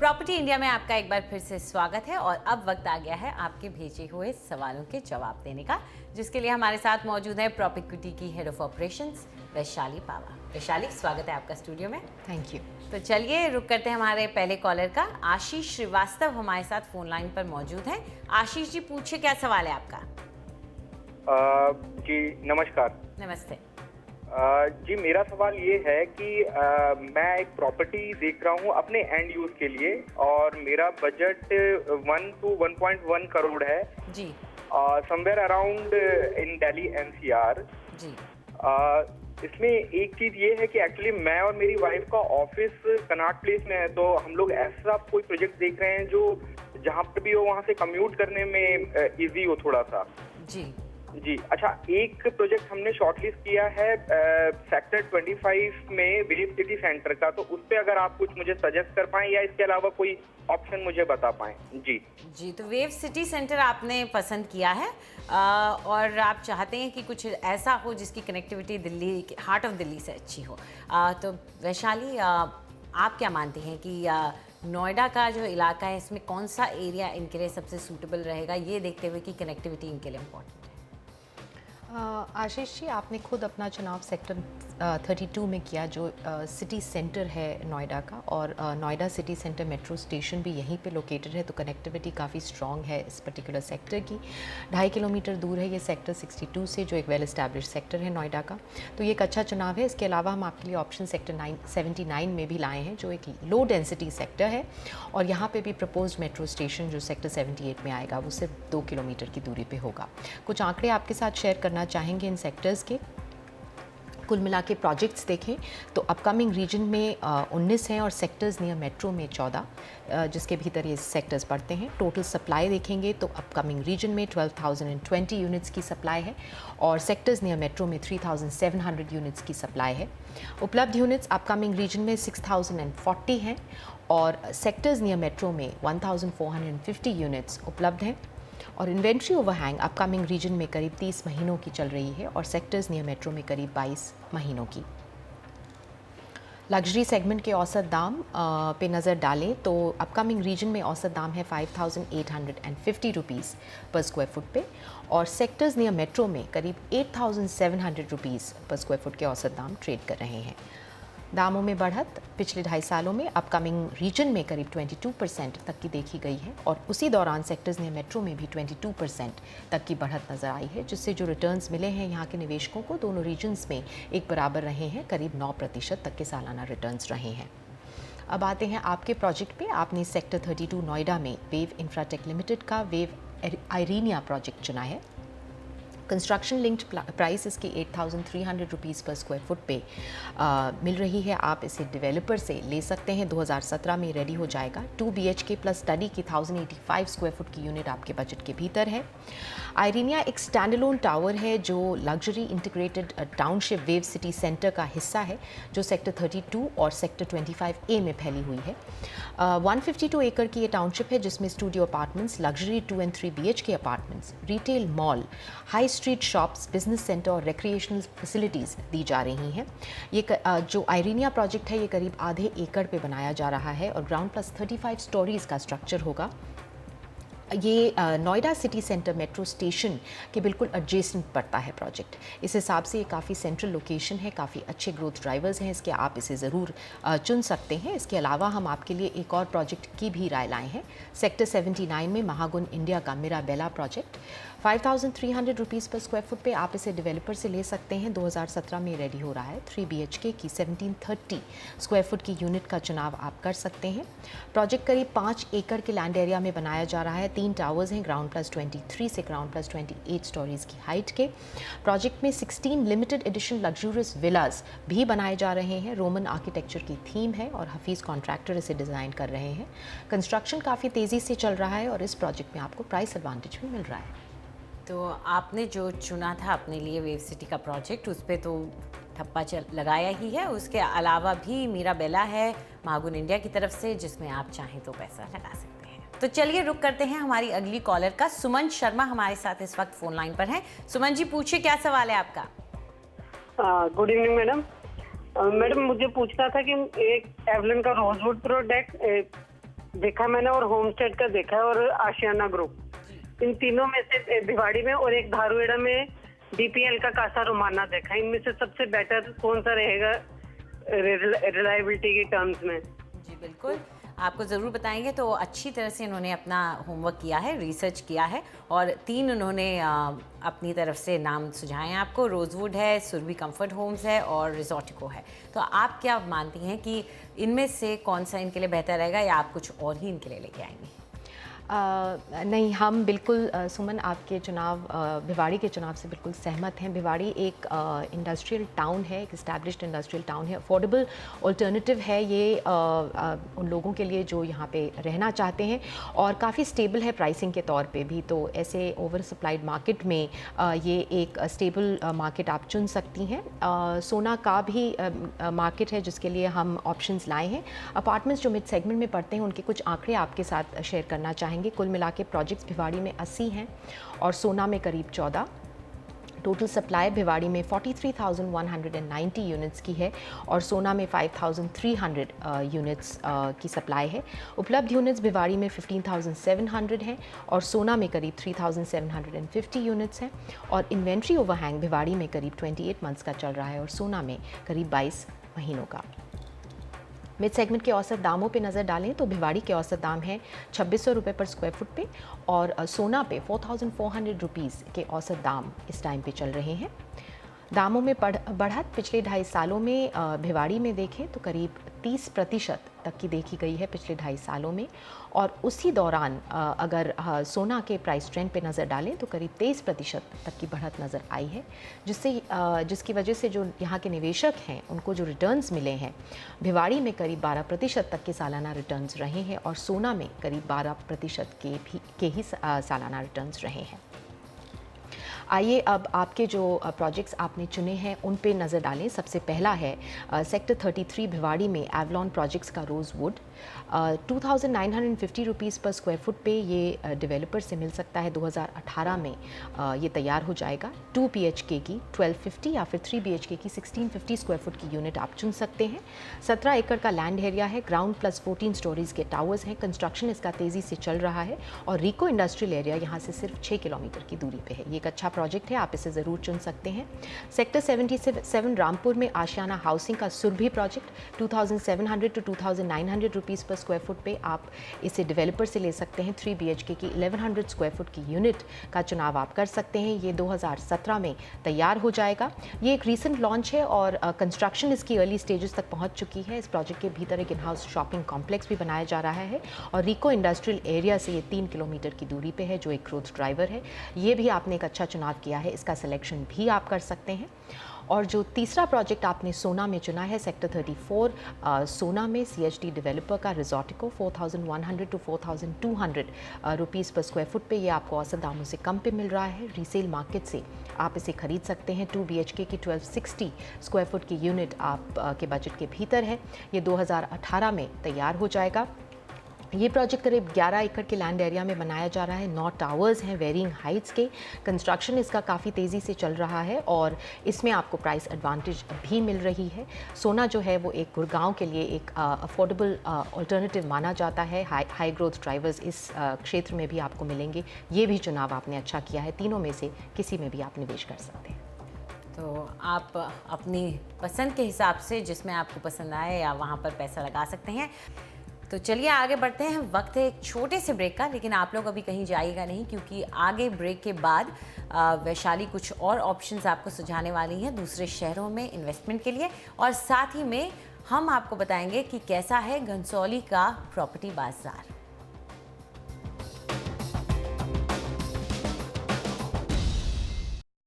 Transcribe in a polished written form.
Property India में आपका एक बार फिर से स्वागत है और अब वक्त आ गया है आपके भेजे हुए सवालों के जवाब देने का, जिसके लिए हमारे साथ मौजूद है प्रॉपर्टी की हेड ऑफ ऑपरेशंस वैशाली पावा। वैशाली, स्वागत है आपका स्टूडियो में। Thank you. तो चलिए रुक करते हैं हमारे पहले कॉलर का। आशीष श्रीवास्तव हमारे साथ फोन लाइन पर मौजूद हैं। आशीष जी, पूछिए क्या सवाल है आपका। जी नमस्कार। नमस्ते। जी मेरा सवाल ये है कि मैं एक प्रॉपर्टी देख रहा हूँ अपने एंड यूज के लिए और मेरा बजट 1 to 1.1 करोड़ है जी। Somewhere around in Delhi NCR जी। इसमें एक चीज ये है कि एक्चुअली मैं और मेरी वाइफ का ऑफिस कनॉट प्लेस में है, तो हम लोग ऐसा कोई प्रोजेक्ट देख रहे हैं जो जहाँ पर भी हो वहाँ से कम्यूट करने में इजी हो थोड़ा सा। जी जी अच्छा, एक प्रोजेक्ट हमने शॉर्टलिस्ट किया है सेक्टर 25 में वेव सिटी सेंटर का, तो उस पे अगर आप कुछ मुझे सजेस्ट कर पाएं या इसके अलावा कोई ऑप्शन मुझे बता पाएं। जी जी। तो वेव सिटी सेंटर आपने पसंद किया है और आप चाहते हैं कि कुछ ऐसा हो जिसकी connectivity Delhi, heart of Delhi से अच्छी हो। तो वैशाली, आप क्या मानते हैं कि नोएडा का जो इलाका है इसमें कौन सा एरिया इनके लिए सबसे सूटेबल रहेगा, ये देखते हुए कि कनेक्टिविटी इनके लिए इम्पोर्टेंट है? आशीष जी, आपने खुद अपना चुनाव सेक्टर 32 में किया जो सिटी सेंटर है नोएडा का, और Noida city centre metro station भी यहीं पे लोकेटेड है, तो कनेक्टिविटी काफ़ी स्ट्रॉन्ग है इस पर्टिकुलर सेक्टर की। 2.5 किलोमीटर दूर है ये सेक्टर 62 से, जो एक वेल एस्टैब्लिश सेक्टर है नोएडा का, तो ये एक अच्छा चुनाव है। इसके अलावा हम आपके लिए ऑप्शन सेक्टर 79 में भी लाए हैं, जो एक लो डेंसिटी सेक्टर है, और यहाँ पर भी प्रपोज मेट्रो स्टेशन जो सेक्टर 78 में आएगा वो सिर्फ 2 किलोमीटर की दूरी पर होगा। कुछ आंकड़े आपके साथ शेयर करना चाहेंगे इन सेक्टर्स के। कुल मिला के प्रोजेक्ट्स देखें तो अपकमिंग रीजन में 19 हैं और सेक्टर्स नियर मेट्रो में 14, जिसके भीतर ये सेक्टर्स पड़ते हैं। टोटल सप्लाई देखेंगे तो अपकमिंग रीजन में 12,020 यूनिट्स की सप्लाई है और सेक्टर्स नियर मेट्रो में 3,700 यूनिट्स की सप्लाई है। उपलब्ध यूनिट्स अपकमिंग रीजन में 6,040 हैं और सेक्टर्स नियर मेट्रो में 1,450 यूनिट्स उपलब्ध हैं। और इन्वेंट्री ओवरहैंग अपकमिंग रीजन में करीब 30 महीनों की चल रही है और सेक्टर्स नियर मेट्रो में करीब 22 महीनों की। लग्जरी सेगमेंट के औसत दाम पे नज़र डालें तो अपकमिंग रीजन में औसत दाम है 5,850 रुपीज़ पर स्क्वायर फुट पे, और सेक्टर्स नियर मेट्रो में करीब 8,700 रुपीज़ पर स्क्वायर फुट के औसत दाम ट्रेड कर रहे हैं। दामों में बढ़त पिछले 2.5 सालों में अपकमिंग रीजन में करीब 22% तक की देखी गई है और उसी दौरान सेक्टर्स ने मेट्रो में भी 22% तक की बढ़त नज़र आई है, जिससे जो रिटर्न्स मिले हैं यहाँ के निवेशकों को दोनों रीजन्स में एक बराबर रहे हैं, करीब 9% तक के सालाना रिटर्न्स रहे हैं। अब आते हैं आपके प्रोजेक्ट पे। आपने सेक्टर 32 नोएडा में वेव इंफ्राटेक लिमिटेड का वेव आयरीनिया प्रोजेक्ट चुना है। कंस्ट्रक्शन लिंक्ड प्राइस इसकी 8,300 रुपीज़ पर स्क्वायर फुट पे मिल रही है। आप इसे डेवलपर से ले सकते हैं। 2017 में रेडी हो जाएगा। 2 BHK प्लस स्टडी की 1,085 स्क्वायर फुट की यूनिट आपके बजट के भीतर है। आयरीनिया एक स्टैंडअलोन टावर है जो luxury integrated township wave city centre का हिस्सा है, जो सेक्टर 32 और सेक्टर 25A में फैली हुई है। 152 एकड़ की ये टाउनशिप है, जिसमें studio apartments, luxury 2 and 3 BHK apartments, retail mall, high street shops, business centre और रिक्रिएशनल फैसिलिटीज़ दी जा रही हैं। ये जो आयरीनिया प्रोजेक्ट है ये करीब आधे एकड़ पे बनाया जा रहा है और ग्राउंड प्लस 35 स्टोरीज़ का स्ट्रक्चर होगा। ये Noida city centre metro station के बिल्कुल एडजेसेंट पड़ता है प्रोजेक्ट। इस हिसाब से ये काफ़ी सेंट्रल लोकेशन है, काफ़ी अच्छे ग्रोथ ड्राइवर्स हैं इसके, आप इसे ज़रूर चुन सकते हैं। इसके अलावा हम आपके लिए एक और प्रोजेक्ट की भी राय लाए हैं। सेक्टर 79 में महागुन इंडिया का मिराबेला प्रोजेक्ट 5,300 रुपीज़ पर स्क्वायर फुट पे आप इसे डेवलपर से ले सकते हैं। 2017 में रेडी हो रहा है। 3 BHK की 1,730 स्क्वायर फुट की यूनिट का चुनाव आप कर सकते हैं। प्रोजेक्ट करीब 5 एकड़ के लैंड एरिया में बनाया जा रहा है। 3 टावर्स हैं, ग्राउंड प्लस 23 से ग्राउंड प्लस 28 स्टोरीज़ की हाइट के। प्रोजेक्ट में 16 लिमिटेड एडिशन लग्जूरियस विलास भी बनाए जा रहे हैं। रोमन आर्किटेक्चर की थीम है और हफीज़ कॉन्ट्रैक्टर इसे डिज़ाइन कर रहे हैं। कंस्ट्रक्शन काफ़ी तेज़ी से चल रहा है और इस प्रोजेक्ट में आपको प्राइस एडवांटेज भी मिल रहा है। तो आपने जो चुना था अपने लिए वेव सिटी का प्रोजेक्ट, उस पर तो ठप्पा लगाया ही है। उसके अलावा भी मिराबेला है महागुन इंडिया की तरफ से, जिसमें आप चाहें तो पैसा लगा सकते हैं। तो चलिए रुक करते हैं हमारी अगली कॉलर का। सुमन शर्मा हमारे साथ इस वक्त फोन लाइन पर हैं। सुमन जी, पूछिए क्या सवाल है आपका। Good evening madam. मैडम मुझे पूछना था कि एक एवलन का रोजवुड प्रोडक्ट देखा मैंने, और होमस्टेड का देखा है, और आशियाना ग्रुप। इन तीनों में से भिवाड़ी में और एक धारूहेड़ा में DPL का कासा रोमाना देखा। इनमें से सबसे बेटर कौन सा रहेगा रिलायबिलिटी के टर्म्स में? जी बिल्कुल, आपको ज़रूर बताएंगे। तो अच्छी तरह से इन्होंने अपना होमवर्क किया है, रिसर्च किया है, और 3 उन्होंने अपनी तरफ से नाम सुझाए हैं आपको। रोजवुड है, सुरभि कंफर्ट होम्स है और रिजॉर्टिको है। तो आप क्या मानती हैं कि इनमें से कौन सा इनके लिए बेहतर रहेगा, या आप कुछ और ही इनके लिए लेके आएंगी? नहीं, हम बिल्कुल सुमन आपके चुनाव भिवाड़ी के चुनाव से बिल्कुल सहमत हैं। भिवाड़ी एक इंडस्ट्रियल टाउन है, एक इस्टेब्लिश्ड इंडस्ट्रियल टाउन है, अफोर्डेबल अल्टरनेटिव है ये उन लोगों के लिए जो यहाँ पे रहना चाहते हैं, और काफ़ी स्टेबल है प्राइसिंग के तौर पे भी। तो ऐसे ओवर सप्लाइड मार्केट में ये एक स्टेबल मार्केट आप चुन सकती हैं। सोना का भी मार्केट है जिसके लिए हम ऑप्शंस लाए हैं। अपार्टमेंट्स जो मिड सेगमेंट में पड़ते हैं उनके कुछ आंकड़े आपके साथ शेयर करना चाहेंगे। कुल मिला के प्रोजेक्ट्स भिवाड़ी में 80 हैं और सोना में करीब 14। टोटल सप्लाई भिवाड़ी में 43,190 यूनिट्स की है और सोना में 5,300 यूनिट्स की सप्लाई है। उपलब्ध यूनिट्स भिवाड़ी में 15,700 हैं और सोना में करीब 3,750 यूनिट्स हैं। और इन्वेंट्री ओवरहैंग भिवाड़ी में करीब 28 मंथ्स का चल रहा है और सोना में करीब 22 महीनों का। मिड सेगमेंट के औसत दामों पे नज़र डालें तो भिवाड़ी के औसत दाम है 2600 रुपये पर स्क्वायर फुट पे, और सोना पे 4,400 रुपीज़ के औसत दाम इस टाइम पे चल रहे हैं। दामों में बढ़त पिछले 2.5 सालों में भिवाड़ी में देखें तो करीब 30% तक की देखी गई है पिछले 2.5 सालों में, और उसी दौरान अगर सोना के प्राइस ट्रेंड पे नज़र डालें तो करीब 23% तक की बढ़त नज़र आई है, जिसकी वजह से जो यहाँ के निवेशक हैं उनको जो रिटर्न्स मिले हैं, भिवाड़ी में करीब 12% तक के सालाना रिटर्न्स रहे हैं और सोना में करीब 12% के ही सालाना रिटर्न्स रहे हैं। आइए अब आपके जो प्रोजेक्ट्स आपने चुने हैं उन पे नज़र डालें। सबसे पहला है सेक्टर 33 भिवाड़ी में एवलॉन प्रोजेक्ट्स का रोजवुड। 2,950 रुपीज़ पर स्क्वायर फुट पे ये डेवलपर से मिल सकता है। 2018 में ये तैयार हो जाएगा। 2 BHK की 1250 या फिर 3 BHK की 1650 स्क्वायर फुट की यूनिट आप चुन सकते हैं। 17 एकड़ का लैंड एरिया है, ग्राउंड प्लस 14 स्टोरीज के टावर्स हैं। कंस्ट्रक्शन इसका तेज़ी से चल रहा है और रिको इंडस्ट्रियल एरिया यहाँ से सिर्फ 6 किलोमीटर की दूरी पे है। ये एक अच्छा प्रोजेक्ट है, आप इसे ज़रूर चुन सकते हैं। सेक्टर 77 रामपुर में आशियाना हाउसिंग का सुरभि प्रोजेक्ट 2,700 to 2,900 रुपीज़ पर स्क्वायर फुट पे आप इसे डेवलपर से ले सकते हैं। 3 BHK की 1100 स्क्वायर फुट की यूनिट का चुनाव आप कर सकते हैं। ये 2017 में तैयार हो जाएगा। ये एक रीसेंट लॉन्च है और कंस्ट्रक्शन इसकी अर्ली स्टेजेस तक पहुंच चुकी है। इस प्रोजेक्ट के भीतर एक इन हाउस शॉपिंग कॉम्प्लेक्स भी बनाया जा रहा है और रिको इंडस्ट्रियल एरिया से ये 3 किलोमीटर की दूरी पे है, जो एक ग्रोथ ड्राइवर है। ये भी आपने एक अच्छा चुनाव किया है, इसका सिलेक्शन भी आप कर सकते हैं। और जो तीसरा प्रोजेक्ट आपने सोना में चुना है सेक्टर 34 सोना में CHD डेवलपर का रिजॉर्टिको 4,100 to 4,200 रुपीज़ पर स्क्वायर फुट पे ये आपको औसत दामों से कम पे मिल रहा है। रीसेल मार्केट से आप इसे खरीद सकते हैं। 2 BHK की 1260 स्क्वायर फुट की यूनिट आप के बजट के भीतर है। ये 2018 में तैयार हो जाएगा। ये प्रोजेक्ट करीब 11 एकड़ के लैंड एरिया में बनाया जा रहा है। 9 टावर्स हैं वेरिंग हाइट्स के। कंस्ट्रक्शन इसका काफ़ी तेज़ी से चल रहा है और इसमें आपको प्राइस एडवांटेज भी मिल रही है। सोना जो है वो एक गुड़गांव के लिए एक अफोर्डेबल अल्टरनेटिव माना जाता है। हाई ग्रोथ ड्राइवर्स इस क्षेत्र में भी आपको मिलेंगे। ये भी चुनाव आपने अच्छा किया है। तीनों में से किसी में भी आप निवेश कर सकते हैं। तो आप अपनी पसंद के हिसाब से जिसमें आपको पसंद आए या वहाँ पर पैसा लगा सकते हैं। तो चलिए आगे बढ़ते हैं। वक्त है एक छोटे से ब्रेक का, लेकिन आप लोग अभी कहीं जाइएगा नहीं, क्योंकि आगे ब्रेक के बाद वैशाली कुछ और ऑप्शंस आपको सुझाने वाली हैं दूसरे शहरों में इन्वेस्टमेंट के लिए, और साथ ही में हम आपको बताएंगे कि कैसा है घनसौली का प्रॉपर्टी बाजार।